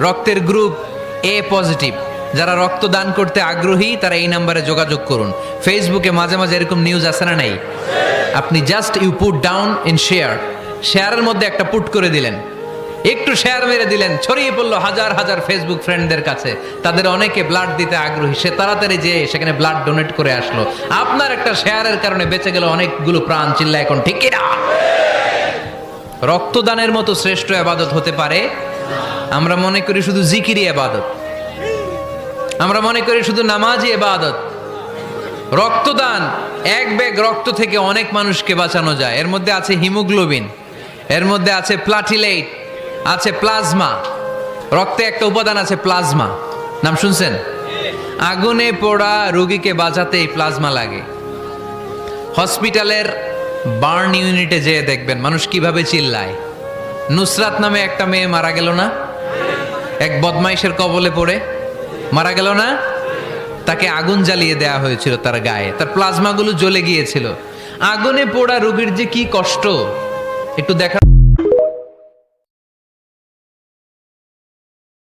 রক্তের গ্রুপ এ পজিটিভ, যারা রক্ত দান করতে আগ্রহী তারা এই নাম্বারে যোগাযোগ করুন। ফেসবুকে মাঝে মাঝে এরকম নিউজ আসে না নাই? আপনি just you put down in share, শেয়ারের মধ্যে একটা পুট করে দিলেন, একটু শেয়ার মেরে দিলেন, ছড়িয়ে পড়লো হাজার হাজার ফেসবুক ফ্রেন্ডদের কাছে। তাদের অনেকে ব্লাড দিতে আগ্রহী, সে তাড়াতাড়ি যে সেখানে ব্লাড ডোনেট করে আসলো। আপনার একটা শেয়ারের কারণে বেঁচে গেল অনেকগুলো প্রাণ। চিল্লা এখন ঠিক কিনা? রক্তদানের মতো শ্রেষ্ঠ ইবাদত হতে পারে? আমরা মনে করি শুধু জিকিরি ইবাদত, আমরা মনে করি শুধু নামাজি ইবাদত। রক্তদান, এক ব্যাগ রক্ত থেকে অনেক মানুষকে বাঁচানো যায়। এর মধ্যে আছে হিমোগ্লোবিন, এর মধ্যে আছে প্লাটিলেট, আছে প্লাজমা। রক্তে একটা উপাদান আছে প্লাজমা, নাম শুনছেন? আগুনে পোড়া রোগীকে বাঁচাতে এই প্লাজমা লাগে। হসপিটালের বার্ন ইউনিটে যেয়ে দেখবেন মানুষ কিভাবে চিল্লায়। নুসরাত নামে একটা মেয়ে মারা গেল না? এক বদমাইশের কবলে পড়ে মারা গেল না? তাকে আগুন জ্বালিয়ে দেয়া হয়েছিল তার গায়ে, তার প্লাজমাগুলো জ্বলে গিয়েছিল। আগুনে পোড়া রোগীর যে কি কষ্ট একটু দেখা।